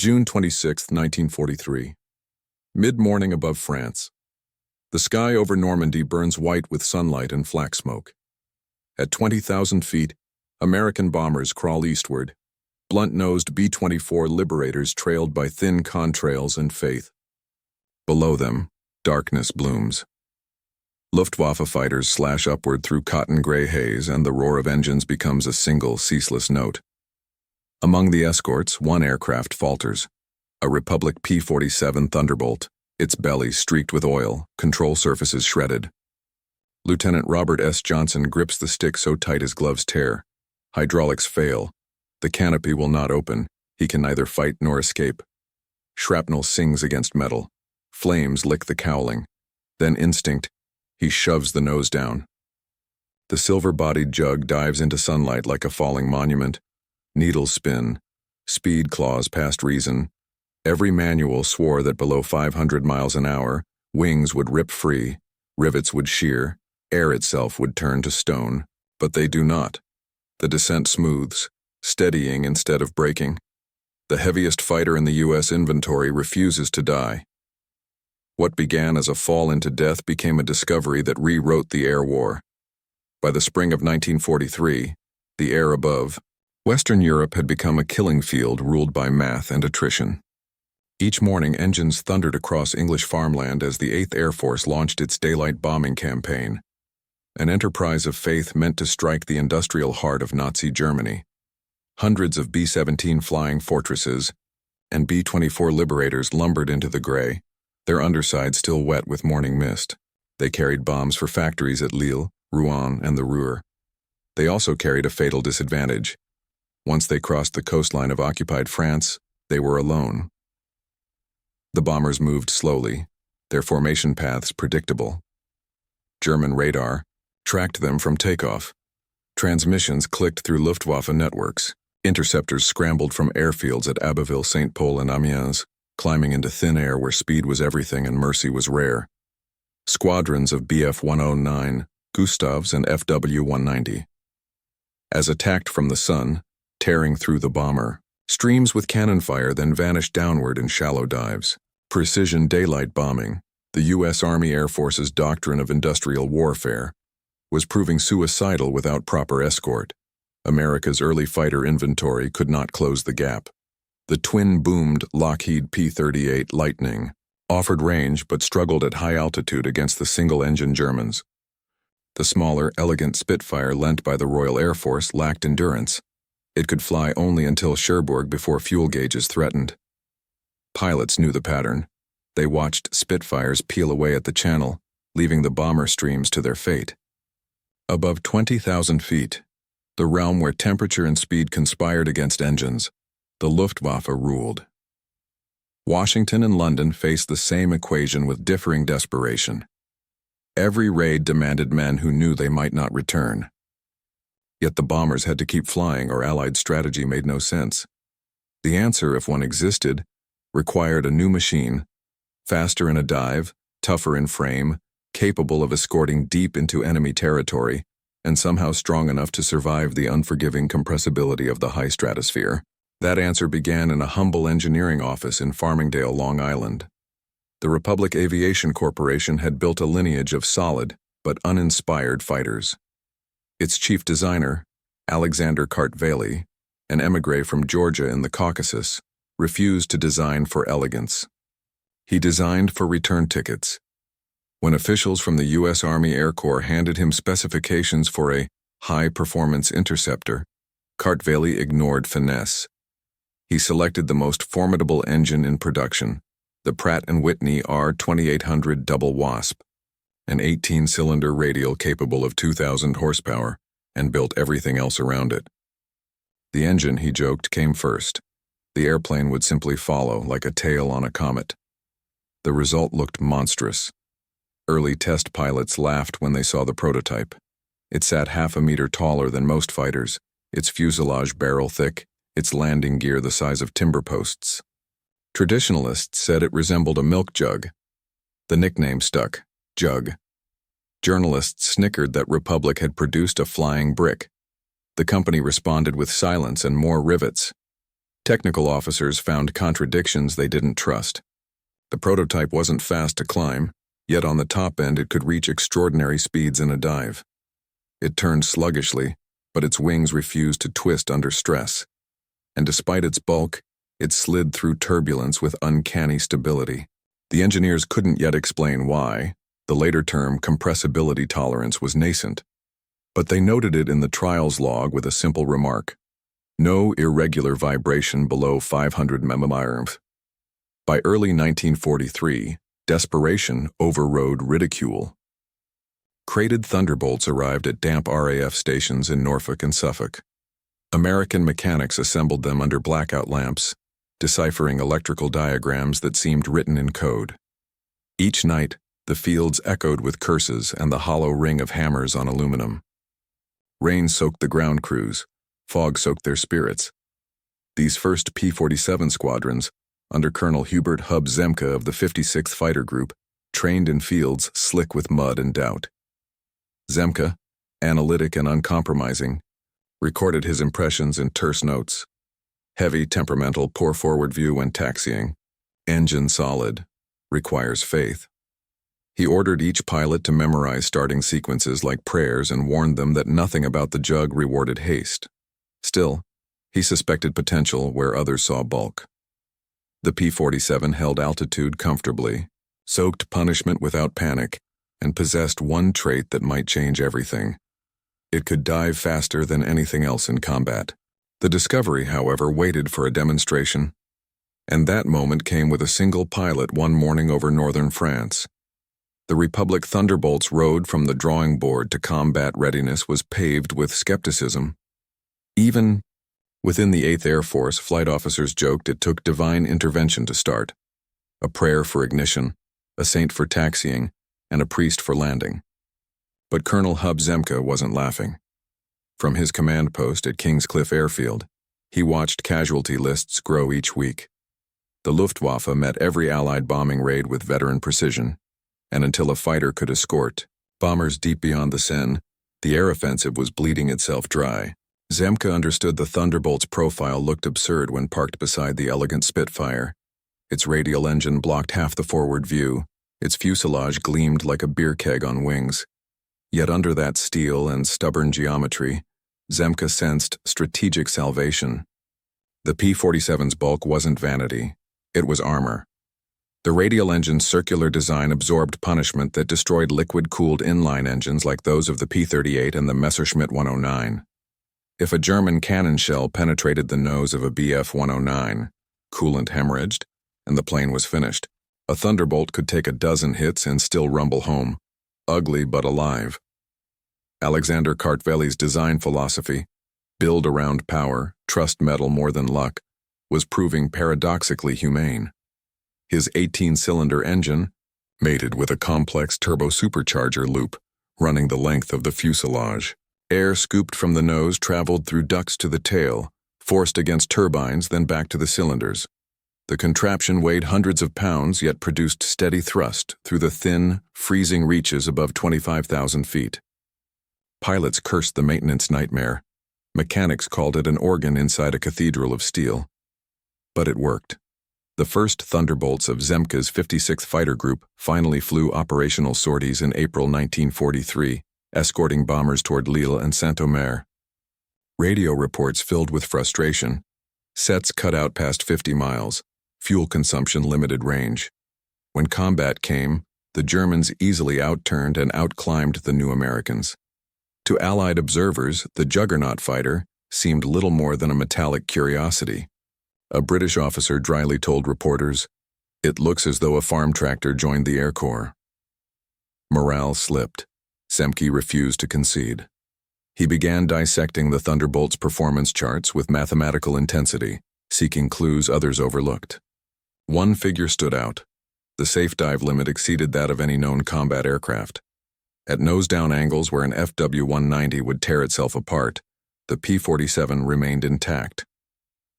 June 26, 1943. Mid-morning above France. The sky over Normandy burns white with sunlight and flak smoke. At 20,000 feet, American bombers crawl eastward, blunt-nosed B-24 Liberators trailed by thin contrails and Faith. Below them, darkness blooms. Luftwaffe fighters slash upward through cotton-gray haze, and the roar of engines becomes a single, ceaseless note. Among the escorts, one aircraft falters. A Republic P-47 Thunderbolt, its belly streaked with oil, control surfaces shredded. Lieutenant Robert S. Johnson grips the stick so tight his gloves tear. Hydraulics fail. The canopy will not open. He can neither fight nor escape. Shrapnel sings against metal. Flames lick the cowling. Then instinct, he shoves the nose down. The silver-bodied jug dives into sunlight like a falling monument. Needles spin. Speed claws past reason. Every manual swore that below 500 miles an hour, wings would rip free, rivets would shear, air itself would turn to stone. But they do not. The descent smooths, steadying instead of breaking. The heaviest fighter in the U.S. inventory refuses to die. What began as a fall into death became a discovery that rewrote the air war. By the spring of 1943, the air above, Western Europe had become a killing field ruled by math and attrition. Each morning, engines thundered across English farmland as the 8th Air Force launched its daylight bombing campaign, an enterprise of faith meant to strike the industrial heart of Nazi Germany. Hundreds of B-17 flying fortresses and B-24 Liberators lumbered into the gray, their undersides still wet with morning mist. They carried bombs for factories at Lille, Rouen, and the Ruhr. They also carried a fatal disadvantage. Once they crossed the coastline of occupied France, they were alone. The bombers moved slowly, their formation paths predictable. German radar tracked them from takeoff. Transmissions clicked through Luftwaffe networks. Interceptors scrambled from airfields at Abbeville, St. Pol, and Amiens, climbing into thin air where speed was everything and mercy was rare. Squadrons of Bf-109, Gustavs, and FW-190. As attacked from the sun, tearing through the bomber, streams with cannon fire then vanished downward in shallow dives. Precision daylight bombing, the U.S. Army Air Force's doctrine of industrial warfare, was proving suicidal without proper escort. America's early fighter inventory could not close the gap. The twin-boomed Lockheed P-38 Lightning offered range but struggled at high altitude against the single-engine Germans. The smaller, elegant Spitfire lent by the Royal Air Force lacked endurance. It could fly only until Cherbourg before fuel gauges threatened. Pilots knew the pattern. They watched Spitfires peel away at the channel, leaving the bomber streams to their fate. Above 20,000 feet, the realm where temperature and speed conspired against engines, the Luftwaffe ruled. Washington and London faced the same equation with differing desperation. Every raid demanded men who knew they might not return. Yet the bombers had to keep flying or Allied strategy made no sense. The answer, if one existed, required a new machine, faster in a dive, tougher in frame, capable of escorting deep into enemy territory, and somehow strong enough to survive the unforgiving compressibility of the high stratosphere. That answer began in a humble engineering office in Farmingdale, Long Island. The Republic Aviation Corporation had built a lineage of solid but uninspired fighters. Its chief designer, Alexander Kartveli, an émigré from Georgia in the Caucasus, refused to design for elegance. He designed for return tickets. When officials from the U.S. Army Air Corps handed him specifications for a high-performance interceptor, Kartveli ignored finesse. He selected the most formidable engine in production, the Pratt & Whitney R2800 Double Wasp, an 18-cylinder radial capable of 2,000 horsepower, and built everything else around it. The engine, he joked, came first. The airplane would simply follow, like a tail on a comet. The result looked monstrous. Early test pilots laughed when they saw the prototype. It sat half a meter taller than most fighters, its fuselage barrel thick, its landing gear the size of timber posts. Traditionalists said it resembled a milk jug. The nickname stuck, Jug. Journalists snickered that Republic had produced a flying brick. The company responded with silence and more rivets. Technical officers found contradictions they didn't trust. The prototype wasn't fast to climb, yet on the top end it could reach extraordinary speeds in a dive. It turned sluggishly, but its wings refused to twist under stress. And despite its bulk, it slid through turbulence with uncanny stability. The engineers couldn't yet explain why. The later term compressibility tolerance was nascent. But they noted it in the trials log with a simple remark: no irregular vibration below 500 mmHg. By early 1943, desperation overrode ridicule. Crated Thunderbolts arrived at damp RAF stations in Norfolk and Suffolk. American mechanics assembled them under blackout lamps, deciphering electrical diagrams that seemed written in code. Each night, the fields echoed with curses and the hollow ring of hammers on aluminum. Rain soaked the ground crews, fog soaked their spirits. These first P-47 squadrons, under Colonel Hubert "Hub" Zemke of the 56th Fighter Group, trained in fields slick with mud and doubt. Zemke, analytic and uncompromising, recorded his impressions in terse notes. Heavy, temperamental, poor forward view when taxiing. Engine solid. Requires faith. He ordered each pilot to memorize starting sequences like prayers and warned them that nothing about the jug rewarded haste. Still, he suspected potential where others saw bulk. The P-47 held altitude comfortably, soaked punishment without panic, and possessed one trait that might change everything. It could dive faster than anything else in combat. The discovery, however, waited for a demonstration. And that moment came with a single pilot one morning over northern France. The Republic Thunderbolt's road from the drawing board to combat readiness was paved with skepticism. Even within the 8th Air Force, flight officers joked it took divine intervention to start. A prayer for ignition, a saint for taxiing, and a priest for landing. But Colonel Hub Zemke wasn't laughing. From his command post at Kingscliff Airfield, he watched casualty lists grow each week. The Luftwaffe met every Allied bombing raid with veteran precision, and until a fighter could escort bombers deep beyond the Seine, the air offensive was bleeding itself dry. Zemke understood the Thunderbolt's profile looked absurd when parked beside the elegant Spitfire. Its radial engine blocked half the forward view. Its fuselage gleamed like a beer keg on wings. Yet under that steel and stubborn geometry, Zemke sensed strategic salvation. The P-47's bulk wasn't vanity. It was armor. The radial engine's circular design absorbed punishment that destroyed liquid-cooled inline engines like those of the P-38 and the Messerschmitt 109. If a German cannon shell penetrated the nose of a Bf-109, coolant hemorrhaged, and the plane was finished. A Thunderbolt could take a dozen hits and still rumble home, ugly but alive. Alexander Kartveli's design philosophy, build around power, trust metal more than luck, was proving paradoxically humane. His 18-cylinder engine, mated with a complex turbo-supercharger loop, running the length of the fuselage. Air scooped from the nose traveled through ducts to the tail, forced against turbines, then back to the cylinders. The contraption weighed hundreds of pounds, yet produced steady thrust through the thin, freezing reaches above 25,000 feet. Pilots cursed the maintenance nightmare. Mechanics called it an organ inside a cathedral of steel. But it worked. The first Thunderbolts of Zemke's 56th Fighter Group finally flew operational sorties in April 1943, escorting bombers toward Lille and Saint-Omer. Radio reports filled with frustration. Sets cut out past 50 miles. Fuel consumption limited range. When combat came, the Germans easily outturned and outclimbed the new Americans. To Allied observers, the juggernaut fighter seemed little more than a metallic curiosity. A British officer dryly told reporters, "It looks as though a farm tractor joined the Air Corps." Morale slipped. Zemke refused to concede. He began dissecting the Thunderbolt's performance charts with mathematical intensity, seeking clues others overlooked. One figure stood out. The safe dive limit exceeded that of any known combat aircraft. At nose-down angles where an FW-190 would tear itself apart, the P-47 remained intact.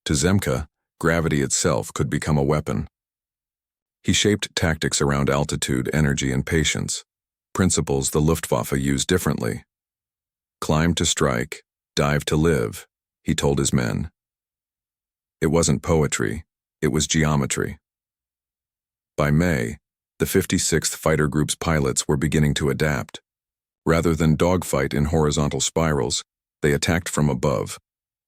To Zemke, gravity itself could become a weapon. He shaped tactics around altitude, energy, and patience, principles the Luftwaffe used differently. Climb to strike, dive to live, he told his men. It wasn't poetry, it was geometry. By May, the 56th Fighter Group's pilots were beginning to adapt. Rather than dogfight in horizontal spirals, they attacked from above,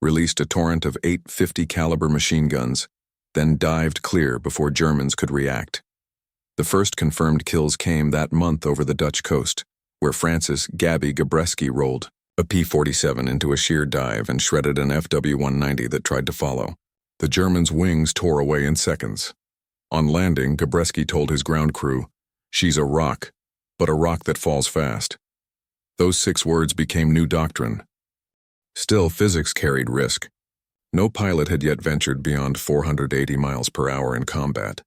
released a torrent of 8 50 caliber machine guns, then dived clear before Germans could react. The first confirmed kills came that month over the Dutch coast, where Francis Gabby Gabreski rolled a P-47 into a sheer dive and shredded an FW-190 that tried to follow. The Germans' wings tore away in seconds. On landing, Gabreski told his ground crew, "She's a rock, but a rock that falls fast." Those 6 words became new doctrine. Still, physics carried risk. No pilot had yet ventured beyond 480 miles per hour in combat.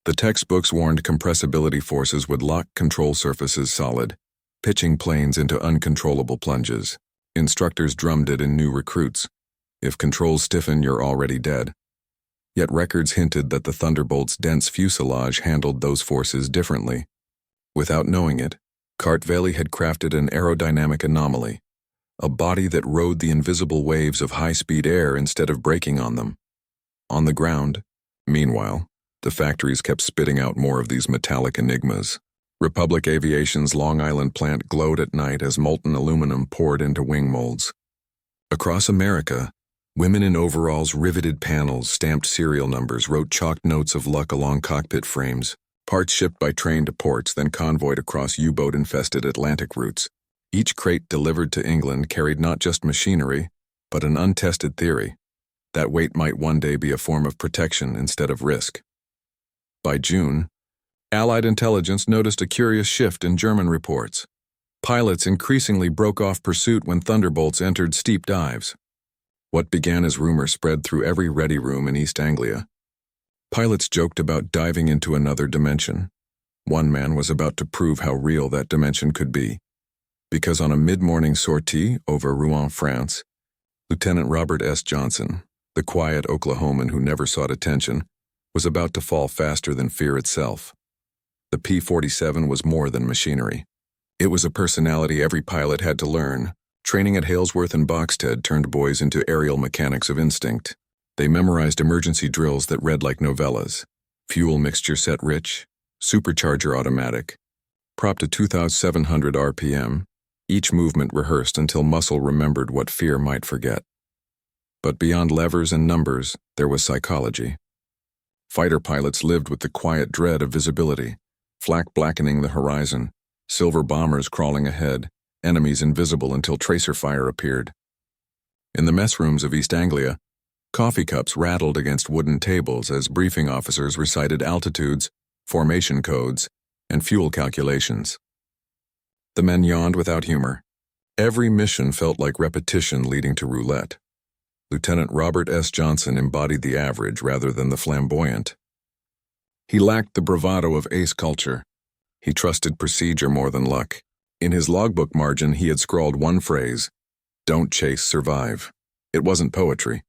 The textbooks warned compressibility forces would lock control surfaces solid, pitching planes into uncontrollable plunges. Instructors drummed it in new recruits. If controls stiffen, you're already dead. Yet records hinted that the Thunderbolt's dense fuselage handled those forces differently. Without knowing it, Kartveli had crafted an aerodynamic anomaly, a body that rode the invisible waves of high-speed air instead of braking on them. On the ground, meanwhile, the factories kept spitting out more of these metallic enigmas. Republic Aviation's Long Island plant glowed at night as molten aluminum poured into wing molds. Across America, women in overalls riveted panels, stamped serial numbers, wrote chalked notes of luck along cockpit frames, parts shipped by train to ports, then convoyed across U-boat-infested Atlantic routes. Each crate delivered to England carried not just machinery, but an untested theory that weight might one day be a form of protection instead of risk. By June, Allied intelligence noticed a curious shift in German reports. Pilots increasingly broke off pursuit when Thunderbolts entered steep dives. What began as rumor spread through every ready room in East Anglia. Pilots joked about diving into another dimension. One man was about to prove how real that dimension could be, because on a mid-morning sortie over Rouen, France, Lieutenant Robert S. Johnson, the quiet Oklahoman who never sought attention, was about to fall faster than fear itself. The P-47 was more than machinery. It was a personality every pilot had to learn. Training at Halesworth and Boxted turned boys into aerial mechanics of instinct. They memorized emergency drills that read like novellas. Fuel mixture set rich, supercharger automatic, prop to 2,700 RPM, each movement rehearsed until muscle remembered what fear might forget. But beyond levers and numbers, there was psychology. Fighter pilots lived with the quiet dread of visibility, flak blackening the horizon, silver bombers crawling ahead, enemies invisible until tracer fire appeared. In the mess rooms of East Anglia, coffee cups rattled against wooden tables as briefing officers recited altitudes, formation codes, and fuel calculations. The men yawned without humor. Every mission felt like repetition leading to roulette. Lieutenant Robert S. Johnson embodied the average rather than the flamboyant. He lacked the bravado of ace culture. He trusted procedure more than luck. In his logbook margin, he had scrawled one phrase: "Don't chase, survive." It wasn't poetry.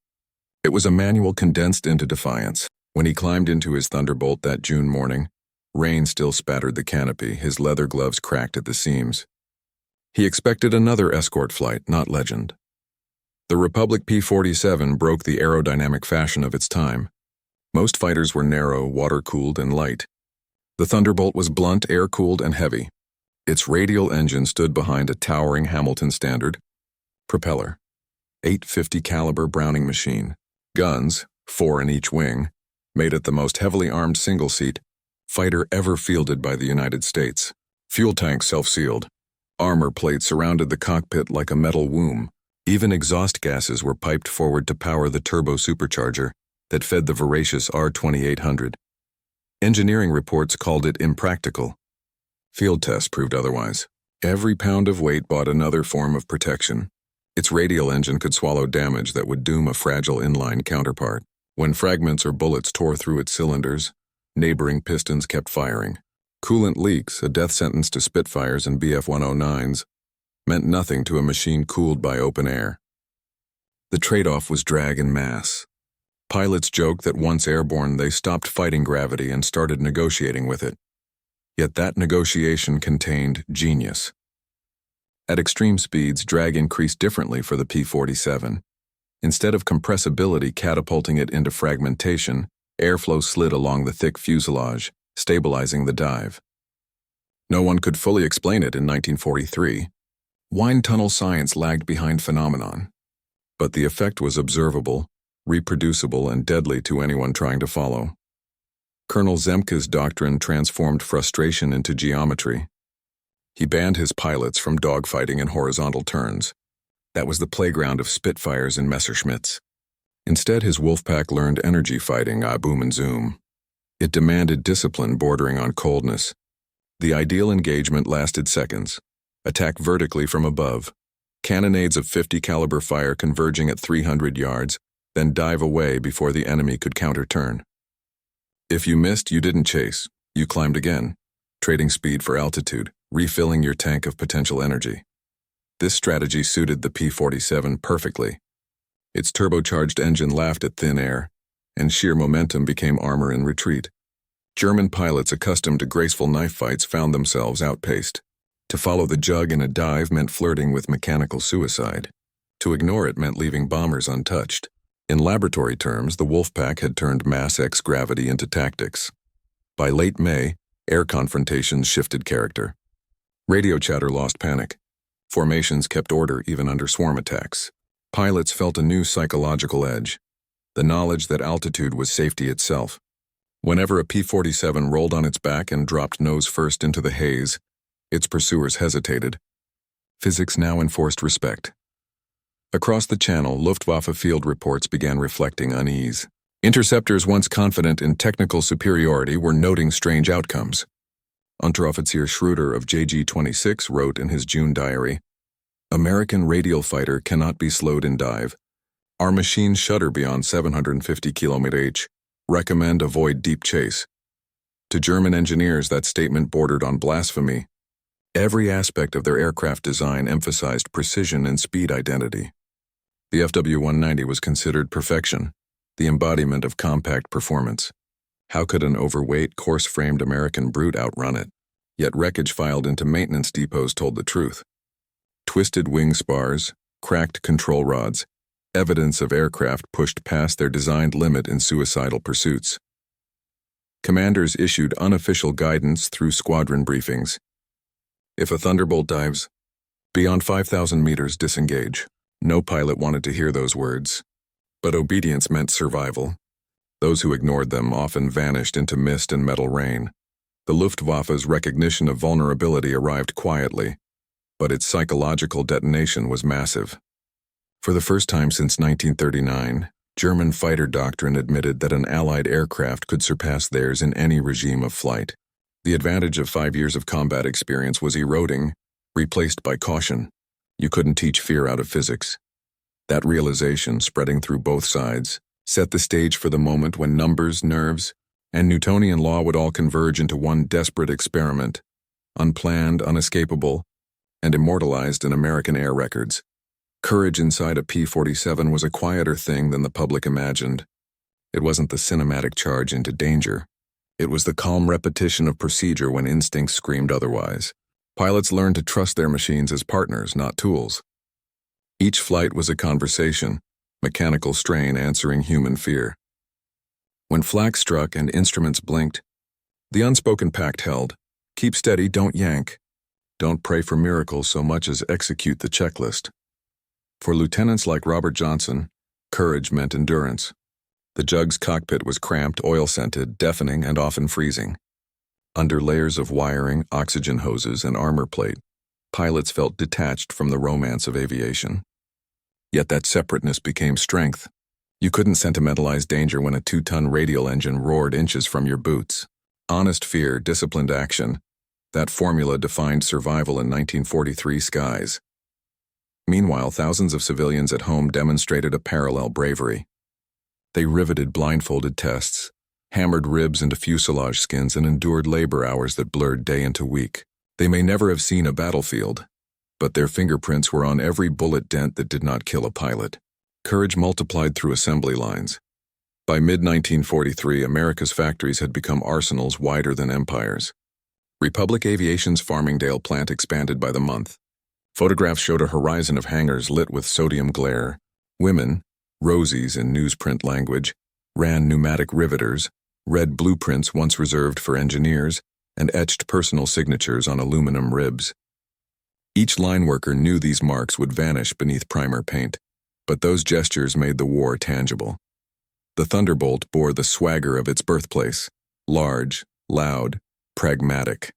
It was a manual condensed into defiance. When he climbed into his Thunderbolt that June morning, rain still spattered the canopy, his leather gloves cracked at the seams. He expected another escort flight, not legend. The Republic P-47 broke the aerodynamic fashion of its time. Most fighters were narrow, water-cooled, and light. The Thunderbolt was blunt, air-cooled, and heavy. Its radial engine stood behind a towering Hamilton standard propeller, 850 caliber Browning machine, guns, 4 in each wing, made it the most heavily armed single-seat fighter ever fielded by the United States. Fuel tanks self-sealed. Armor plates surrounded the cockpit like a metal womb. Even exhaust gases were piped forward to power the turbo supercharger that fed the voracious R-2800. Engineering reports called it impractical. Field tests proved otherwise. Every pound of weight bought another form of protection. Its radial engine could swallow damage that would doom a fragile inline counterpart. When fragments or bullets tore through its cylinders, neighboring pistons kept firing. Coolant leaks, a death sentence to Spitfires and Bf-109s, meant nothing to a machine cooled by open air. The trade-off was drag and mass. Pilots joked that once airborne they stopped fighting gravity and started negotiating with it. Yet that negotiation contained genius. At extreme speeds, drag increased differently for the P-47. Instead of compressibility catapulting it into fragmentation, airflow slid along the thick fuselage, stabilizing the dive. No one could fully explain it in 1943. Wind tunnel science lagged behind phenomenon. But the effect was observable, reproducible, and deadly to anyone trying to follow. Colonel Zemke's doctrine transformed frustration into geometry. He banned his pilots from dogfighting in horizontal turns. That was the playground of Spitfires and Messerschmitts. Instead, his Wolfpack learned energy fighting, boom and zoom. It demanded discipline bordering on coldness. The ideal engagement lasted seconds. Attack vertically from above. Cannonades of 50 caliber fire converging at 300 yards, then dive away before the enemy could counter-turn. If you missed, you didn't chase. You climbed again, trading speed for altitude, refilling your tank of potential energy. This strategy suited the P-47 perfectly. Its turbocharged engine laughed at thin air, and sheer momentum became armor in retreat. German pilots accustomed to graceful knife fights found themselves outpaced. To follow the jug in a dive meant flirting with mechanical suicide. To ignore it meant leaving bombers untouched. In laboratory terms, the Wolfpack had turned mass X gravity into tactics. By late May, air confrontations shifted character. Radio chatter lost panic. Formations kept order even under swarm attacks. Pilots felt a new psychological edge, the knowledge that altitude was safety itself. Whenever a P-47 rolled on its back and dropped nose first into the haze, its pursuers hesitated. Physics now enforced respect. Across the channel, Luftwaffe field reports began reflecting unease. Interceptors once confident in technical superiority were noting strange outcomes. Unteroffizier Schroeder of JG-26 wrote in his June diary, "American radial fighter cannot be slowed in dive. Our machines shudder beyond 750 km/h. Recommend avoid deep chase." To German engineers, that statement bordered on blasphemy. Every aspect of their aircraft design emphasized precision and speed identity. The FW-190 was considered perfection, the embodiment of compact performance. How could an overweight, coarse-framed American brute outrun it? Yet wreckage filed into maintenance depots told the truth. Twisted wing spars, cracked control rods, evidence of aircraft pushed past their designed limit in suicidal pursuits. Commanders issued unofficial guidance through squadron briefings. If a Thunderbolt dives beyond 5,000 meters, disengage. No pilot wanted to hear those words. But obedience meant survival. Those who ignored them often vanished into mist and metal rain. The Luftwaffe's recognition of vulnerability arrived quietly, but its psychological detonation was massive. For the first time since 1939, German fighter doctrine admitted that an Allied aircraft could surpass theirs in any regime of flight. The advantage of 5 years of combat experience was eroding, replaced by caution. You couldn't teach fear out of physics. That realization, spreading through both sides, set the stage for the moment when numbers, nerves, and Newtonian law would all converge into one desperate experiment, unplanned, unescapable, and immortalized in American air records. Courage inside a P-47 was a quieter thing than the public imagined. It wasn't the cinematic charge into danger. It was the calm repetition of procedure when instincts screamed otherwise. Pilots learned to trust their machines as partners, not tools. Each flight was a conversation, mechanical strain answering human fear. When flak struck and instruments blinked, the unspoken pact held: keep steady, don't yank. Don't pray for miracles so much as execute the checklist. For lieutenants like Robert Johnson, courage meant endurance. The Jug's cockpit was cramped, oil-scented, deafening, and often freezing. Under layers of wiring, oxygen hoses, and armor plate, pilots felt detached from the romance of aviation. Yet that separateness became strength. You couldn't sentimentalize danger when a 2-ton radial engine roared inches from your boots. Honest fear, disciplined action. That formula defined survival in 1943 skies. Meanwhile, thousands of civilians at home demonstrated a parallel bravery. They riveted blindfolded tests, hammered ribs into fuselage skins, and endured labor hours that blurred day into week. They may never have seen a battlefield, but their fingerprints were on every bullet dent that did not kill a pilot. Courage multiplied through assembly lines. By mid-1943, America's factories had become arsenals wider than empires. Republic Aviation's Farmingdale plant expanded by the month. Photographs showed a horizon of hangars lit with sodium glare. Women, Rosies in newsprint language, ran pneumatic riveters, read blueprints once reserved for engineers, and etched personal signatures on aluminum ribs. Each line worker knew these marks would vanish beneath primer paint, but those gestures made the war tangible. The Thunderbolt bore the swagger of its birthplace, large, loud, pragmatic.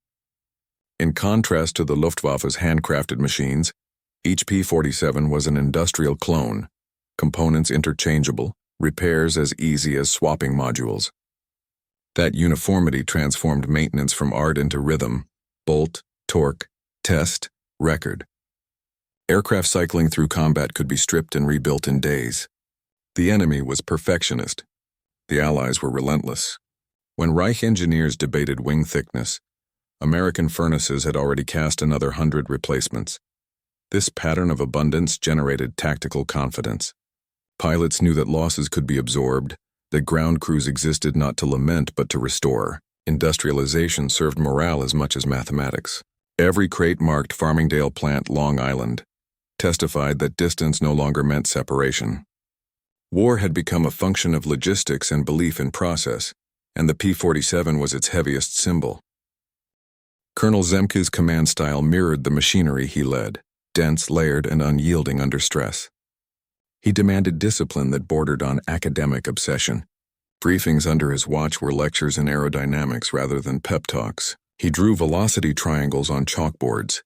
In contrast to the Luftwaffe's handcrafted machines, each P-47 was an industrial clone, components interchangeable, repairs as easy as swapping modules. That uniformity transformed maintenance from art into rhythm, bolt, torque, test, record. Aircraft cycling through combat could be stripped and rebuilt in days. The enemy was perfectionist. The Allies were relentless. When Reich engineers debated wing thickness, American furnaces had already cast another 100 replacements. This pattern of abundance generated tactical confidence. Pilots knew that losses could be absorbed, that ground crews existed not to lament but to restore. Industrialization served morale as much as mathematics. Every crate marked Farmingdale Plant, Long Island, testified that distance no longer meant separation. War had become a function of logistics and belief in process, and the P-47 was its heaviest symbol. Colonel Zemke's command style mirrored the machinery he led, dense, layered, and unyielding under stress. He demanded discipline that bordered on academic obsession. Briefings under his watch were lectures in aerodynamics rather than pep talks. He drew velocity triangles on chalkboards,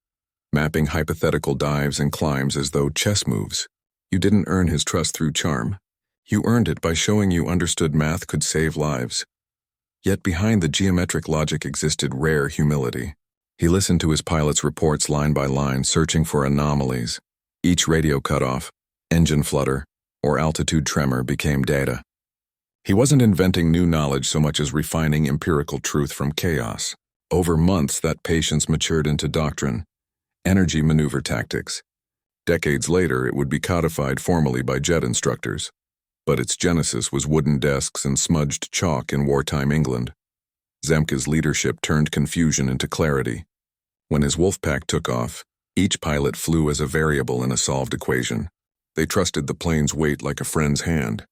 mapping hypothetical dives and climbs as though chess moves. You didn't earn his trust through charm. You earned it by showing you understood math could save lives. Yet behind the geometric logic existed rare humility. He listened to his pilots' reports line by line, searching for anomalies. Each radio cutoff, engine flutter, or altitude tremor became data. He wasn't inventing new knowledge so much as refining empirical truth from chaos. Over months, that patience matured into doctrine, energy maneuver tactics. Decades later, it would be codified formally by jet instructors. But its genesis was wooden desks and smudged chalk in wartime England. Zemke's leadership turned confusion into clarity. When his Wolfpack took off, each pilot flew as a variable in a solved equation. They trusted the plane's weight like a friend's hand.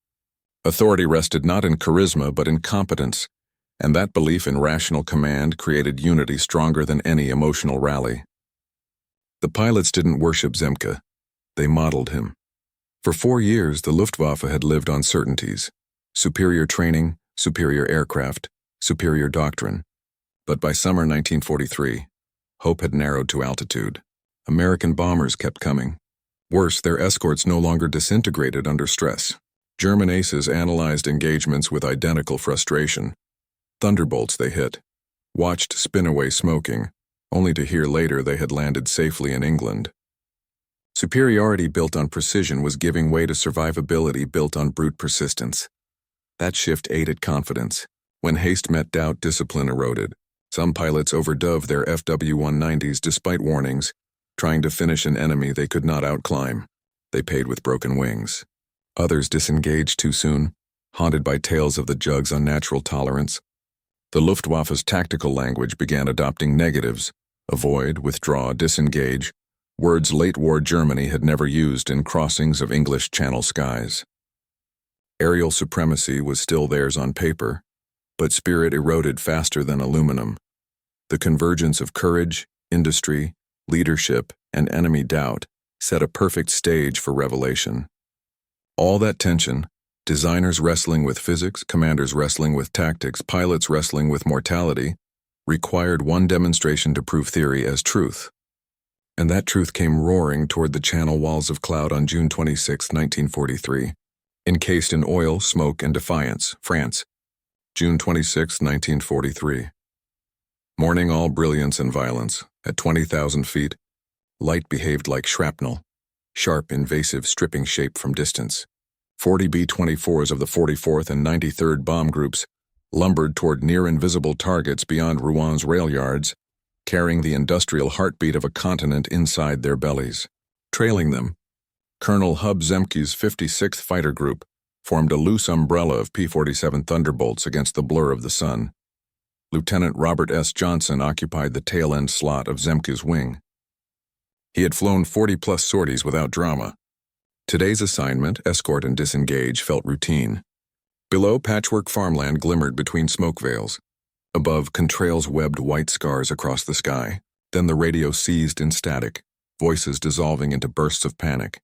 Authority rested not in charisma but in competence, and that belief in rational command created unity stronger than any emotional rally. The pilots didn't worship Zemke. They modeled him. For 4 years, the Luftwaffe had lived on certainties: superior training, superior aircraft, superior doctrine. But by summer 1943, hope had narrowed to altitude. American bombers kept coming. Worse, their escorts no longer disintegrated under stress. German aces analyzed engagements with identical frustration. Thunderbolts they hit, watched spin away smoking, only to hear later they had landed safely in England. Superiority built on precision was giving way to survivability built on brute persistence. That shift aided confidence. When haste met doubt, discipline eroded. Some pilots overdove their FW-190s despite warnings, trying to finish an enemy they could not outclimb. They paid with broken wings. Others disengaged too soon, haunted by tales of the Jug's unnatural tolerance. The Luftwaffe's tactical language began adopting negatives: avoid, withdraw, disengage, words late-war Germany had never used in crossings of English Channel skies. Aerial supremacy was still theirs on paper, but spirit eroded faster than aluminum. The convergence of courage, industry, leadership, and enemy doubt set a perfect stage for revelation. All that tension, designers wrestling with physics, commanders wrestling with tactics, pilots wrestling with mortality, required one demonstration to prove theory as truth. And that truth came roaring toward the Channel walls of cloud on June 26, 1943, encased in oil, smoke, and defiance, France. June 26, 1943. Morning all brilliance and violence. At 20,000 feet, light behaved like shrapnel, sharp, invasive, stripping shape from distance. 40 B-24s of the 44th and 93rd bomb groups lumbered toward near-invisible targets beyond Rouen rail yards, carrying the industrial heartbeat of a continent inside their bellies. Trailing them, Colonel Hub Zemke's 56th Fighter Group formed a loose umbrella of P-47 Thunderbolts against the blur of the sun. Lieutenant Robert S. Johnson occupied the tail-end slot of Zemke's wing. He had flown 40-plus sorties without drama. Today's assignment, escort and disengage, felt routine. Below, patchwork farmland glimmered between smoke veils. Above, contrails webbed white scars across the sky. Then the radio seized in static, voices dissolving into bursts of panic.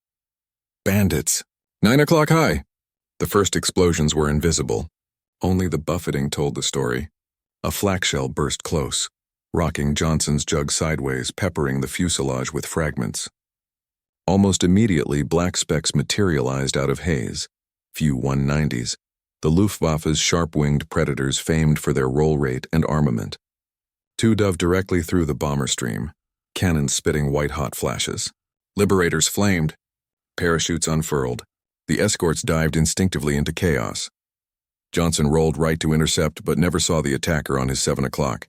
Bandits! 9 o'clock high! The first explosions were invisible. Only the buffeting told the story. A flak shell burst close, rocking Johnson's jug sideways, peppering the fuselage with fragments. Almost immediately, black specks materialized out of haze. Few 190s. The Luftwaffe's sharp-winged predators famed for their roll rate and armament. Two dove directly through the bomber stream, cannons spitting white-hot flashes. Liberators flamed. Parachutes unfurled. The escorts dived instinctively into chaos. Johnson rolled right to intercept but never saw the attacker on his 7 o'clock.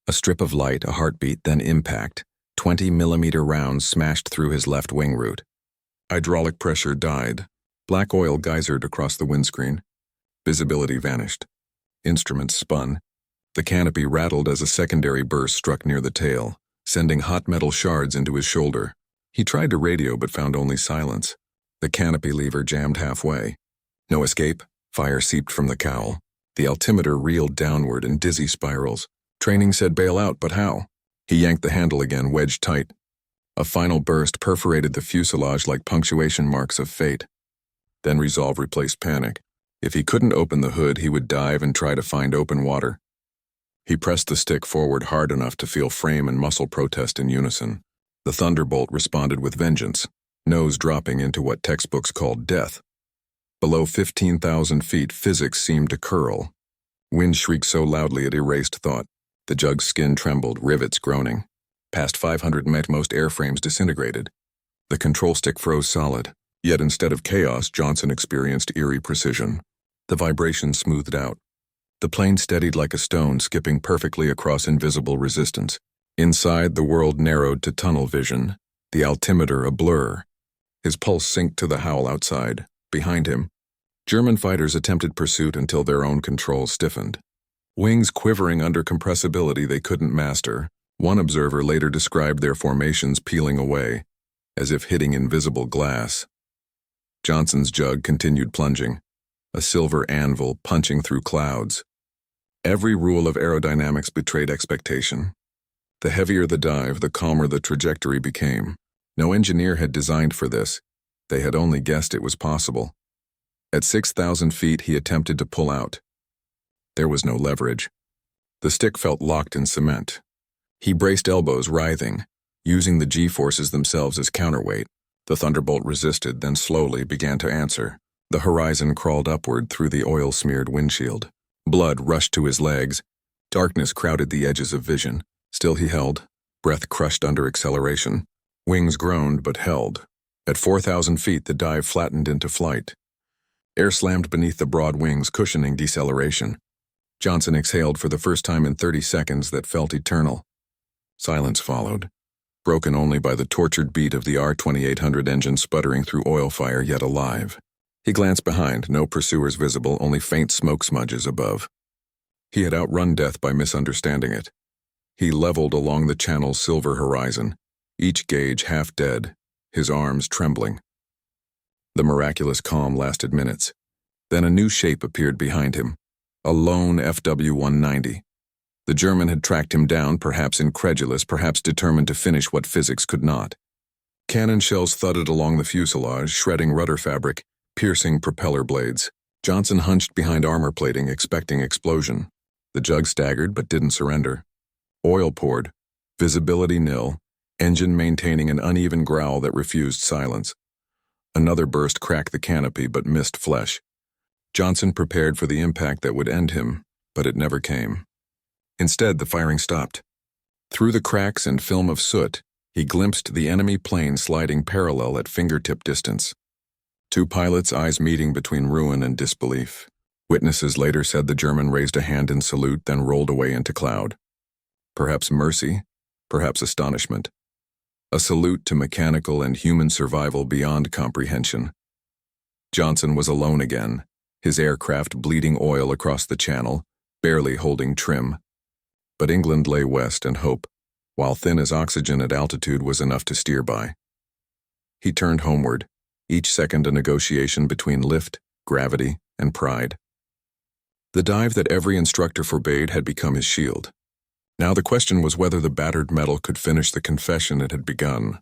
A strip of light, a heartbeat, then impact. 20-millimeter rounds smashed through his left wing root. Hydraulic pressure died. Black oil geysered across the windscreen. Visibility vanished. Instruments spun. The canopy rattled as a secondary burst struck near the tail, sending hot metal shards into his shoulder. He tried to radio but found only silence. The canopy lever jammed halfway. No escape. Fire seeped from the cowl. The altimeter reeled downward in dizzy spirals. Training said bail out, but how? He yanked the handle again, wedged tight. A final burst perforated the fuselage like punctuation marks of fate. Then resolve replaced panic. If he couldn't open the hood, he would dive and try to find open water. He pressed the stick forward hard enough to feel frame and muscle protest in unison. The Thunderbolt responded with vengeance, nose dropping into what textbooks called death. Below 15,000 feet, physics seemed to curl. Wind shrieked so loudly it erased thought. The jug's skin trembled, rivets groaning. Past 500 met, most airframes disintegrated. The control stick froze solid. Yet instead of chaos, Johnson experienced eerie precision. The vibration smoothed out. The plane steadied like a stone, skipping perfectly across invisible resistance. Inside, the world narrowed to tunnel vision, the altimeter a blur. His pulse synced to the howl outside. Behind him, German fighters attempted pursuit until their own controls stiffened. Wings quivering under compressibility they couldn't master. One observer later described their formations peeling away, as if hitting invisible glass. Johnson's jug continued plunging, a silver anvil punching through clouds. Every rule of aerodynamics betrayed expectation. The heavier the dive, the calmer the trajectory became. No engineer had designed for this. They had only guessed it was possible. At 6,000 feet, he attempted to pull out. There was no leverage. The stick felt locked in cement. He braced elbows, writhing, using the G-forces themselves as counterweight. The Thunderbolt resisted, then slowly began to answer. The horizon crawled upward through the oil-smeared windshield. Blood rushed to his legs. Darkness crowded the edges of vision. Still he held, breath crushed under acceleration. Wings groaned but held. At 4,000 feet, the dive flattened into flight. Air slammed beneath the broad wings, cushioning deceleration. Johnson exhaled for the first time in 30 seconds that felt eternal. Silence followed, broken only by the tortured beat of the R-2800 engine sputtering through oil fire, yet alive. He glanced behind, no pursuers visible, only faint smoke smudges above. He had outrun death by misunderstanding it. He leveled along the channel's silver horizon, each gauge half dead, his arms trembling. The miraculous calm lasted minutes. Then a new shape appeared behind him, a lone FW-190. The German had tracked him down, perhaps incredulous, perhaps determined to finish what physics could not. Cannon shells thudded along the fuselage, shredding rudder fabric, piercing propeller blades. Johnson hunched behind armor plating, expecting explosion. The jug staggered but didn't surrender. Oil poured, visibility nil, engine maintaining an uneven growl that refused silence. Another burst cracked the canopy but missed flesh. Johnson prepared for the impact that would end him, but it never came. Instead, the firing stopped. Through the cracks and film of soot, he glimpsed the enemy plane sliding parallel at fingertip distance. Two pilots' eyes meeting between ruin and disbelief. Witnesses later said the German raised a hand in salute, then rolled away into cloud. Perhaps mercy, perhaps astonishment. A salute to mechanical and human survival beyond comprehension. Johnson was alone again, his aircraft bleeding oil across the channel, barely holding trim. But England lay west and hope, while thin as oxygen at altitude was enough to steer by. He turned homeward, each second a negotiation between lift, gravity, and pride. The dive that every instructor forbade had become his shield. Now the question was whether the battered metal could finish the confession it had begun.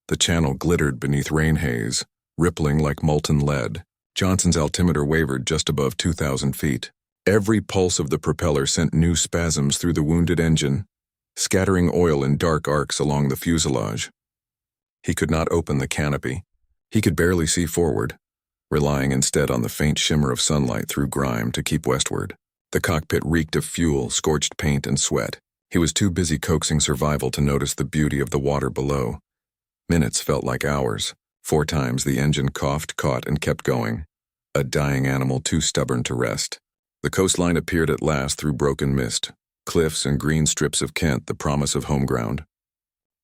The channel glittered beneath rain haze, rippling like molten lead. Johnson's altimeter wavered just above 2,000 feet. Every pulse of the propeller sent new spasms through the wounded engine, scattering oil in dark arcs along the fuselage. He could not open the canopy. He could barely see forward, relying instead on the faint shimmer of sunlight through grime to keep westward. The cockpit reeked of fuel, scorched paint, and sweat. He was too busy coaxing survival to notice the beauty of the water below. Minutes felt like hours. 4 times the engine coughed, caught, and kept going. A dying animal too stubborn to rest. The coastline appeared at last through broken mist. Cliffs and green strips of Kent, the promise of home ground.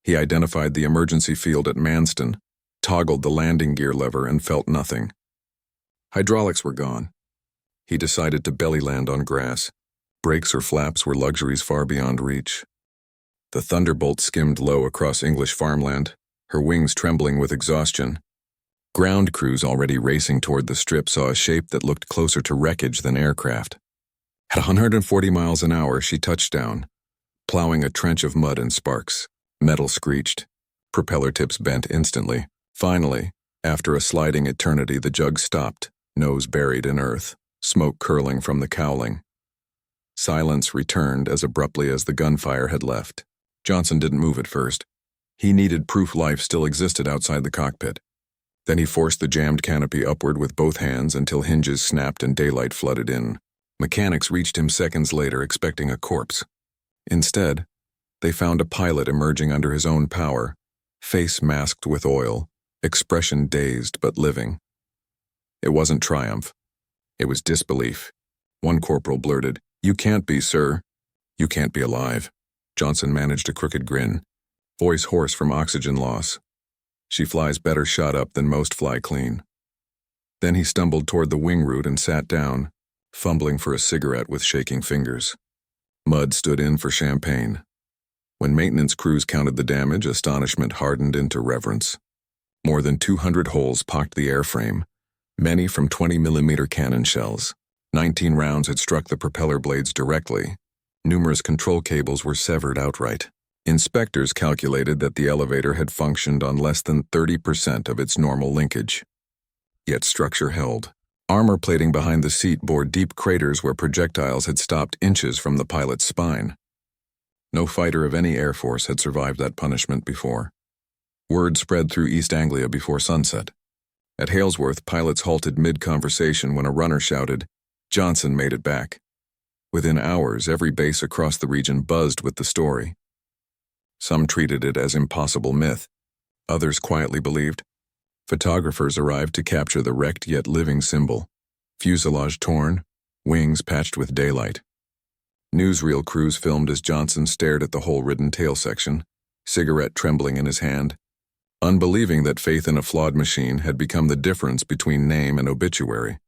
He identified the emergency field at Manston, toggled the landing gear lever, and felt nothing. Hydraulics were gone. He decided to belly land on grass. Brakes or flaps were luxuries far beyond reach. The Thunderbolt skimmed low across English farmland, her wings trembling with exhaustion. Ground crews already racing toward the strip saw a shape that looked closer to wreckage than aircraft. At 140 miles an hour, she touched down, plowing a trench of mud and sparks. Metal screeched. Propeller tips bent instantly. Finally, after a sliding eternity, the jug stopped, nose buried in earth, smoke curling from the cowling. Silence returned as abruptly as the gunfire had left. Johnson didn't move at first. He needed proof life still existed outside the cockpit. Then he forced the jammed canopy upward with both hands until hinges snapped and daylight flooded in. Mechanics reached him seconds later expecting a corpse. Instead, they found a pilot emerging under his own power, face masked with oil, expression dazed but living. It wasn't triumph. It was disbelief. One corporal blurted, "You can't be, sir. You can't be alive." Johnson managed a crooked grin, voice hoarse from oxygen loss. "She flies better shot up than most fly clean." Then he stumbled toward the wing root and sat down, fumbling for a cigarette with shaking fingers. Mud stood in for champagne. When maintenance crews counted the damage, astonishment hardened into reverence. More than 200 holes pocked the airframe, many from 20mm cannon shells. 19 rounds had struck the propeller blades directly. Numerous control cables were severed outright. Inspectors calculated that the elevator had functioned on less than 30% of its normal linkage. Yet structure held. Armor plating behind the seat bore deep craters where projectiles had stopped inches from the pilot's spine. No fighter of any air force had survived that punishment before. Word spread through East Anglia before sunset. At Halesworth, pilots halted mid-conversation when a runner shouted, "Johnson made it back." Within hours, every base across the region buzzed with the story. Some treated it as impossible myth. Others quietly believed. Photographers arrived to capture the wrecked yet living symbol. Fuselage torn, wings patched with daylight. Newsreel crews filmed as Johnson stared at the hole-ridden tail section, cigarette trembling in his hand, unbelieving that faith in a flawed machine had become the difference between name and obituary.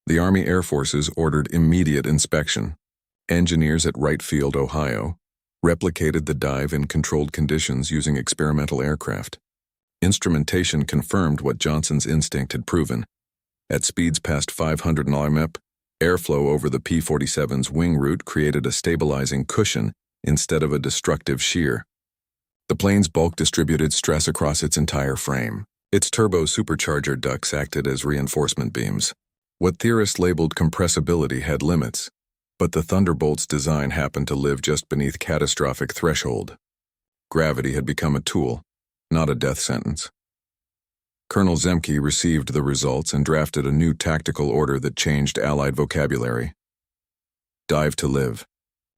The Army Air Forces ordered immediate inspection. Engineers at Wright Field, Ohio, replicated the dive in controlled conditions using experimental aircraft. Instrumentation confirmed what Johnson's instinct had proven. At speeds past 500 nm, airflow over the P-47's wing root created a stabilizing cushion instead of a destructive shear. The plane's bulk distributed stress across its entire frame. Its turbo supercharger ducts acted as reinforcement beams. What theorists labeled compressibility had limits, but the Thunderbolt's design happened to live just beneath catastrophic threshold. Gravity had become a tool, not a death sentence. Colonel Zemke received the results and drafted a new tactical order that changed Allied vocabulary. Dive to live.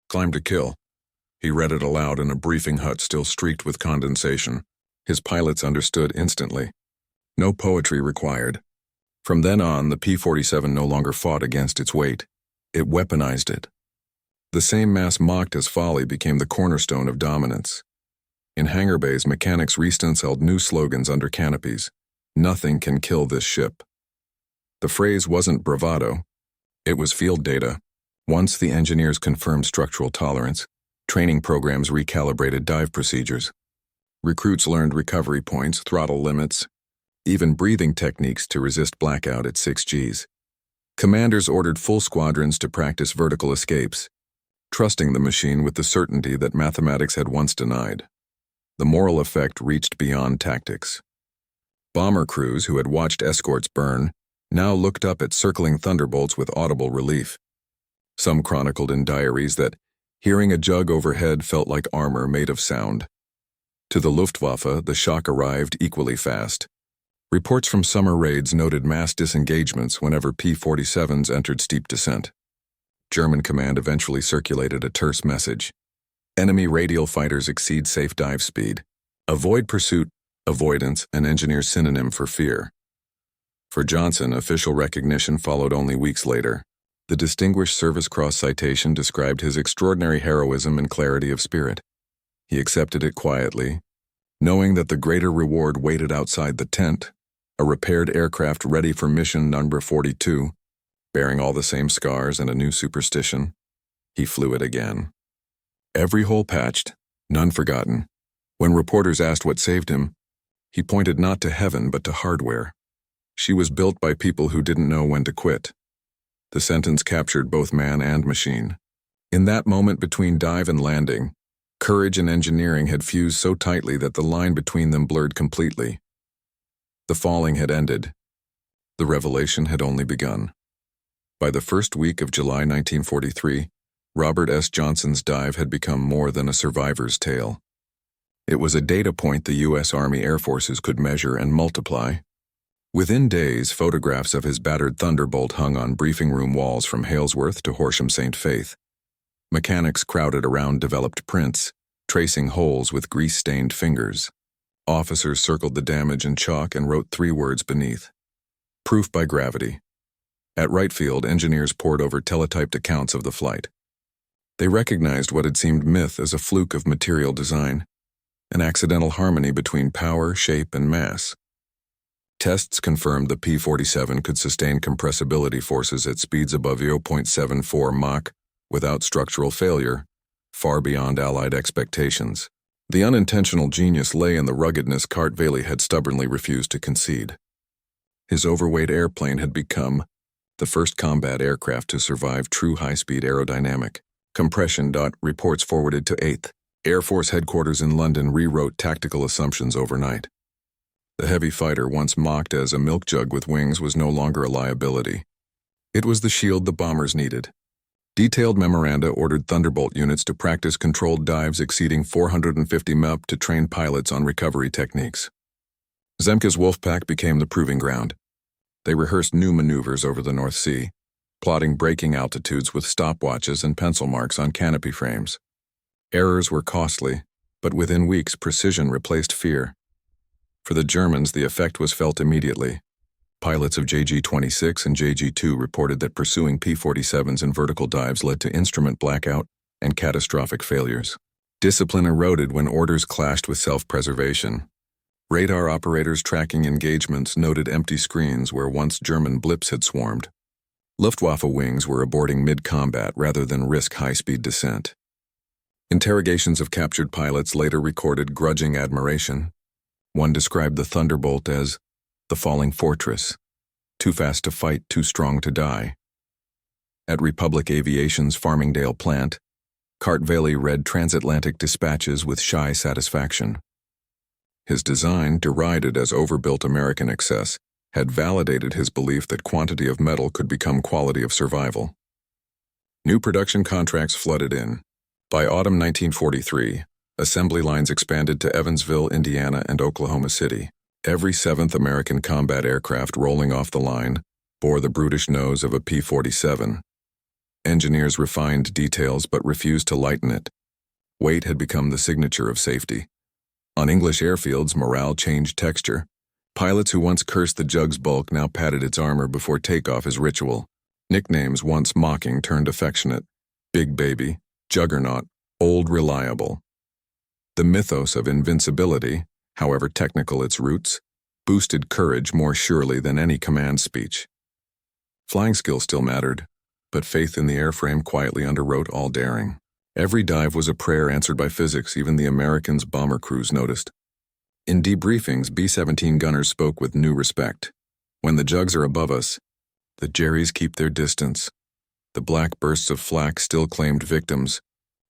Climb to kill. He read it aloud in a briefing hut still streaked with condensation. His pilots understood instantly. No poetry required. From then on, the P-47 no longer fought against its weight. It weaponized it. The same mass mocked as folly became the cornerstone of dominance. In hangar bays, mechanics re-stenciled new slogans under canopies. "Nothing can kill this ship." The phrase wasn't bravado. It was field data. Once the engineers confirmed structural tolerance, training programs recalibrated dive procedures. Recruits learned recovery points, throttle limits, even breathing techniques to resist blackout at 6 Gs. Commanders ordered full squadrons to practice vertical escapes, trusting the machine with the certainty that mathematics had once denied. The moral effect reached beyond tactics. Bomber crews who had watched escorts burn now looked up at circling Thunderbolts with audible relief. Some chronicled in diaries that hearing a jug overhead felt like armor made of sound. To the Luftwaffe, the shock arrived equally fast. Reports from summer raids noted mass disengagements whenever P-47s entered steep descent. German command eventually circulated a terse message. Enemy radial fighters exceed safe dive speed. Avoid pursuit, avoidance, an engineer's synonym for fear. For Johnson, official recognition followed only weeks later. The Distinguished Service Cross citation described his extraordinary heroism and clarity of spirit. He accepted it quietly, knowing that the greater reward waited outside the tent, a repaired aircraft ready for mission number 42, bearing all the same scars and a new superstition. He flew it again. Every hole patched, none forgotten. When reporters asked what saved him, he pointed not to heaven but to hardware. She was built by people who didn't know when to quit. The sentence captured both man and machine. In that moment between dive and landing, courage and engineering had fused so tightly that the line between them blurred completely. The falling had ended. The revelation had only begun. By the first week of July 1943, Robert S. Johnson's dive had become more than a survivor's tale. It was a data point the U.S. Army Air Forces could measure and multiply. Within days, photographs of his battered Thunderbolt hung on briefing room walls from Halesworth to Horsham St. Faith. Mechanics crowded around developed prints, tracing holes with grease-stained fingers. Officers circled the damage in chalk and wrote 3 words beneath. Proof by gravity. At Wright Field, engineers pored over teletyped accounts of the flight. They recognized what had seemed myth as a fluke of material design, an accidental harmony between power, shape, and mass. Tests confirmed the P-47 could sustain compressibility forces at speeds above 0.74 Mach without structural failure, far beyond Allied expectations. The unintentional genius lay in the ruggedness Kartveli had stubbornly refused to concede. His overweight airplane had become the first combat aircraft to survive true high-speed aerodynamic. Compression. Reports forwarded to 8th. Air Force Headquarters in London rewrote tactical assumptions overnight. The heavy fighter, once mocked as a milk jug with wings, was no longer a liability. It was the shield the bombers needed. Detailed memoranda ordered Thunderbolt units to practice controlled dives exceeding 450 mph to train pilots on recovery techniques. Zemke's Wolfpack became the proving ground. They rehearsed new maneuvers over the North Sea, plotting braking altitudes with stopwatches and pencil marks on canopy frames. Errors were costly, but within weeks precision replaced fear. For the Germans, the effect was felt immediately. Pilots of JG-26 and JG-2 reported that pursuing P-47s in vertical dives led to instrument blackout and catastrophic failures. Discipline eroded when orders clashed with self-preservation. Radar operators tracking engagements noted empty screens where once German blips had swarmed. Luftwaffe wings were aborting mid-combat rather than risk high-speed descent. Interrogations of captured pilots later recorded grudging admiration. One described the Thunderbolt as the falling fortress, too fast to fight, too strong to die. At Republic Aviation's Farmingdale plant, Kartveli read transatlantic dispatches with shy satisfaction. His design, derided as overbuilt American excess, had validated his belief that quantity of metal could become quality of survival. New production contracts flooded in. By autumn 1943, assembly lines expanded to Evansville, Indiana, and Oklahoma City. Every 7th American combat aircraft rolling off the line bore the brutish nose of a P-47. Engineers refined details but refused to lighten it. Weight had become the signature of safety. On English airfields, morale changed texture. Pilots who once cursed the jug's bulk now patted its armor before takeoff as ritual. Nicknames once mocking turned affectionate. Big Baby, Juggernaut, Old Reliable. The mythos of invincibility, however technical its roots, boosted courage more surely than any command speech. Flying skill still mattered, but faith in the airframe quietly underwrote all daring. Every dive was a prayer answered by physics, even the Americans' bomber crews noticed. In debriefings, B-17 gunners spoke with new respect. When the jugs are above us, the Jerrys keep their distance. The black bursts of flak still claimed victims,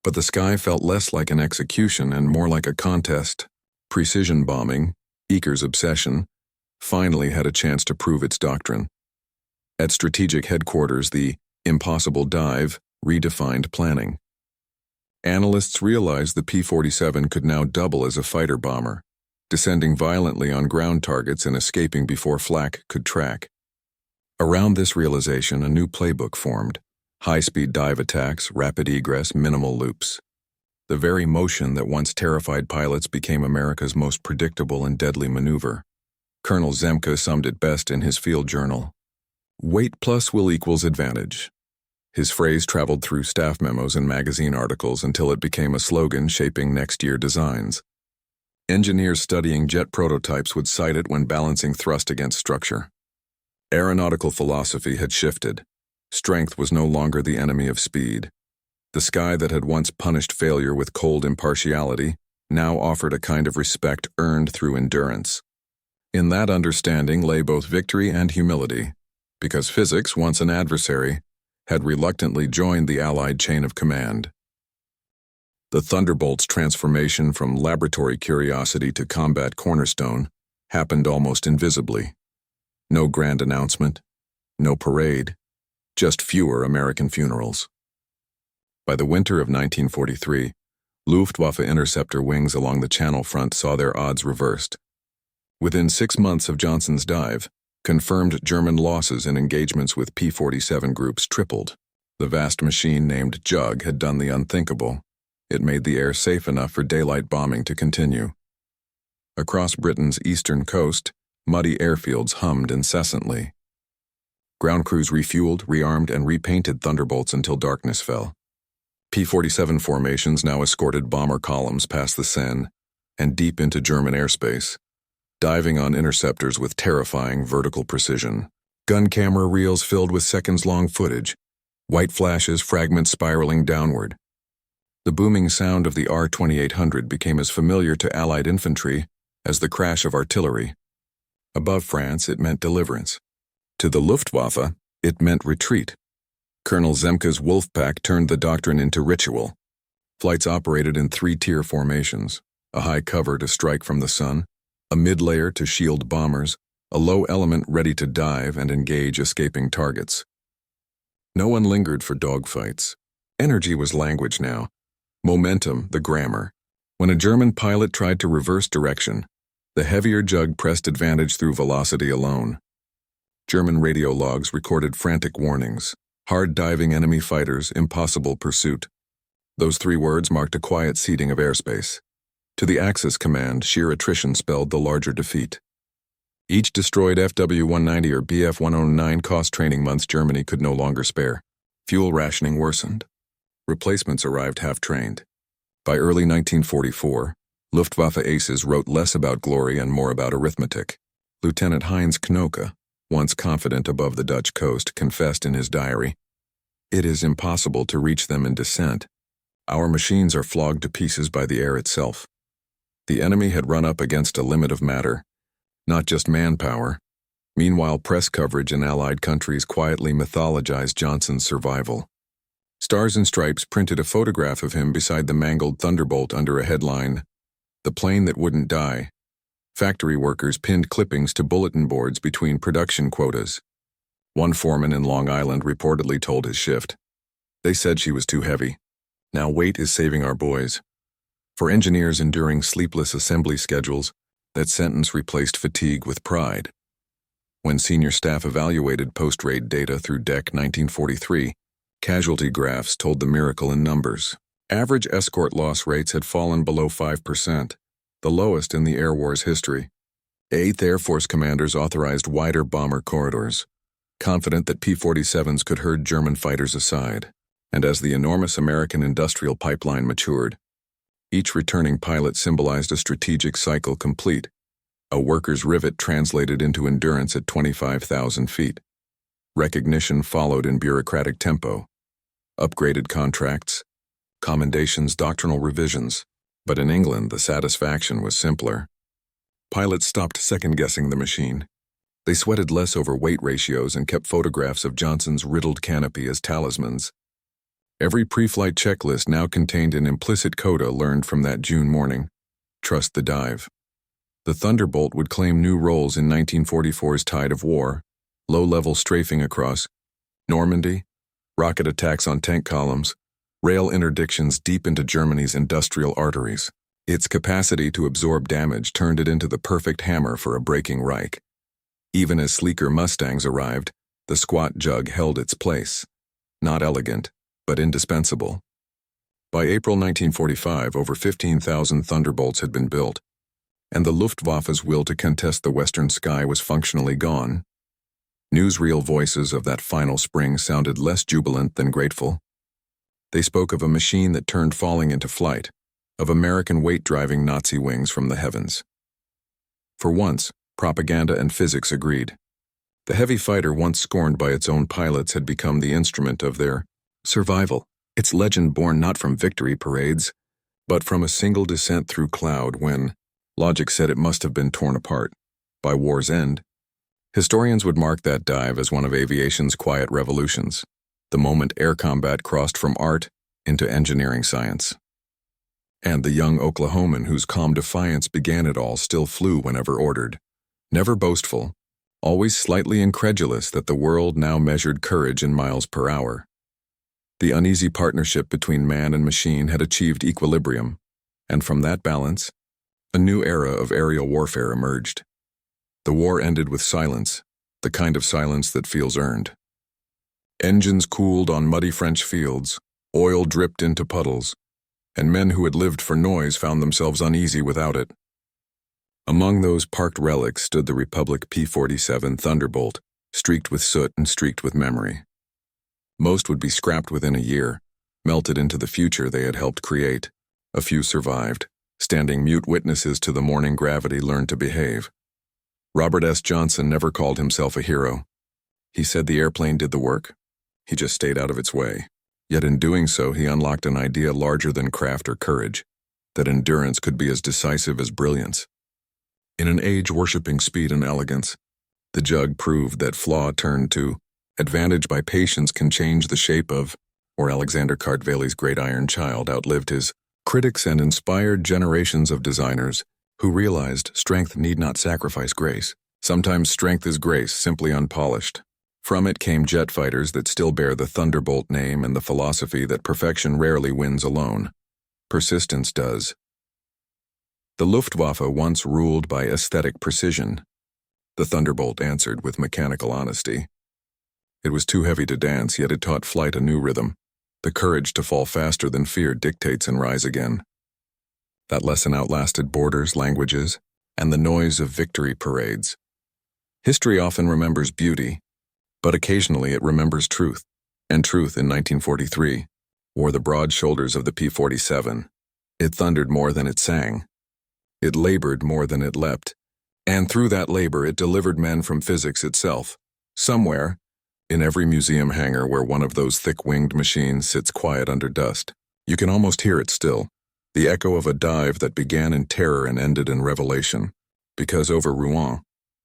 but the sky felt less like an execution and more like a contest. Precision bombing, Eaker's obsession, finally had a chance to prove its doctrine. At strategic headquarters, the impossible dive redefined planning. Analysts realized the P-47 could now double as a fighter bomber, descending violently on ground targets and escaping before flak could track. Around this realization, a new playbook formed: high-speed dive attacks, rapid egress, minimal loops. The very motion that once terrified pilots became America's most predictable and deadly maneuver. Colonel Zemke summed it best in his field journal: "Weight plus will equals advantage." His phrase traveled through staff memos and magazine articles until it became a slogan shaping next-year designs. Engineers studying jet prototypes would cite it when balancing thrust against structure. Aeronautical philosophy had shifted. Strength was no longer the enemy of speed. The sky that had once punished failure with cold impartiality now offered a kind of respect earned through endurance. In that understanding lay both victory and humility, because physics, once an adversary, had reluctantly joined the Allied chain of command. The Thunderbolt's transformation from laboratory curiosity to combat cornerstone happened almost invisibly. No grand announcement, no parade, just fewer American funerals. By the winter of 1943, Luftwaffe interceptor wings along the Channel front saw their odds reversed. Within 6 months of Johnson's dive, confirmed German losses in engagements with P-47 groups tripled. The vast machine named Jug had done the unthinkable. It made the air safe enough for daylight bombing to continue. Across Britain's eastern coast, muddy airfields hummed incessantly. Ground crews refueled, rearmed, and repainted Thunderbolts until darkness fell. P-47 formations now escorted bomber columns past the Seine and deep into German airspace, diving on interceptors with terrifying vertical precision. Gun camera reels filled with seconds-long footage, white flashes, fragments spiraling downward. The booming sound of the R-2800 became as familiar to Allied infantry as the crash of artillery. Above France, it meant deliverance. To the Luftwaffe, it meant retreat. Colonel Zemke's wolf pack turned the doctrine into ritual. Flights operated in 3-tier formations: a high cover to strike from the sun, a mid-layer to shield bombers, a low element ready to dive and engage escaping targets. No one lingered for dogfights. Energy was language now. Momentum, the grammar. When a German pilot tried to reverse direction, the heavier Jug pressed advantage through velocity alone. German radio logs recorded frantic warnings: hard-diving enemy fighters, impossible pursuit. Those 3 words marked a quiet ceding of airspace. To the Axis command, sheer attrition spelled the larger defeat. Each destroyed FW-190 or BF-109 cost training months Germany could no longer spare. Fuel rationing worsened. Replacements arrived half-trained. By early 1944, Luftwaffe aces wrote less about glory and more about arithmetic. Lieutenant Heinz Knoke, once confident above the Dutch coast, confessed in his diary, "It is impossible to reach them in descent. Our machines are flogged to pieces by the air itself." The enemy had run up against a limit of matter, not just manpower. Meanwhile, press coverage in Allied countries quietly mythologized Johnson's survival. Stars and Stripes printed a photograph of him beside the mangled Thunderbolt under a headline, "The Plane That Wouldn't Die." Factory workers pinned clippings to bulletin boards between production quotas. One foreman in Long Island reportedly told his shift, "They said she was too heavy. Now weight is saving our boys." For engineers enduring sleepless assembly schedules, that sentence replaced fatigue with pride. When senior staff evaluated post-raid data through DEC 1943, casualty graphs told the miracle in numbers. Average escort loss rates had fallen below 5%, the lowest in the Air War's history. 8th Air Force commanders authorized wider bomber corridors, confident that P-47s could herd German fighters aside. And as the enormous American industrial pipeline matured, each returning pilot symbolized a strategic cycle complete. A worker's rivet translated into endurance at 25,000 feet. Recognition followed in bureaucratic tempo. Upgraded contracts, commendations, doctrinal revisions. But in England, the satisfaction was simpler. Pilots stopped second-guessing the machine. They sweated less over weight ratios and kept photographs of Johnson's riddled canopy as talismans. Every pre-flight checklist now contained an implicit coda learned from that June morning. Trust the dive. The Thunderbolt would claim new roles in 1944's tide of war, low-level strafing across Normandy, rocket attacks on tank columns, rail interdictions deep into Germany's industrial arteries. Its capacity to absorb damage turned it into the perfect hammer for a breaking Reich. Even as sleeker Mustangs arrived, the squat jug held its place. Not elegant, but indispensable. By April 1945, over 15,000 Thunderbolts had been built, and the Luftwaffe's will to contest the western sky was functionally gone. Newsreel voices of that final spring sounded less jubilant than grateful. They spoke of a machine that turned falling into flight, of American weight-driving Nazi wings from the heavens. For once, propaganda and physics agreed. The heavy fighter, once scorned by its own pilots, had become the instrument of their survival, its legend born not from victory parades, but from a single descent through cloud when logic said it must have been torn apart. By war's end, historians would mark that dive as one of aviation's quiet revolutions, the moment air combat crossed from art into engineering science. And the young Oklahoman whose calm defiance began it all still flew whenever ordered, never boastful, always slightly incredulous that the world now measured courage in miles per hour. The uneasy partnership between man and machine had achieved equilibrium, and from that balance, a new era of aerial warfare emerged. The war ended with silence, the kind of silence that feels earned. Engines cooled on muddy French fields, oil dripped into puddles, and men who had lived for noise found themselves uneasy without it. Among those parked relics stood the Republic P-47 Thunderbolt, streaked with soot and streaked with memory. Most would be scrapped within a year, melted into the future they had helped create. A few survived, standing mute witnesses to the morning gravity learned to behave. Robert S. Johnson never called himself a hero. He said the airplane did the work. He just stayed out of its way. Yet in doing so, he unlocked an idea larger than craft or courage, that endurance could be as decisive as brilliance. In an age worshipping speed and elegance, the jug proved that flaw turned to advantage by patience can change the shape of, or Alexander Kartveli's great iron child outlived his critics and inspired generations of designers who realized strength need not sacrifice grace. Sometimes strength is grace, simply unpolished. From it came jet fighters that still bear the Thunderbolt name and the philosophy that perfection rarely wins alone. Persistence does. The Luftwaffe once ruled by aesthetic precision. The Thunderbolt answered with mechanical honesty. It was too heavy to dance, yet it taught flight a new rhythm. The courage to fall faster than fear dictates and rise again. That lesson outlasted borders, languages, and the noise of victory parades. History often remembers beauty, but occasionally it remembers truth, and truth in 1943 wore the broad shoulders of the P-47. It thundered more than it sang. It labored more than it leapt, and through that labor it delivered men from physics itself. Somewhere, in every museum hangar where one of those thick-winged machines sits quiet under dust, you can almost hear it still, the echo of a dive that began in terror and ended in revelation, because over Rouen,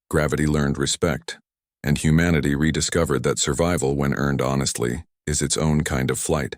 gravity learned respect, and humanity rediscovered that survival, when earned honestly, is its own kind of flight.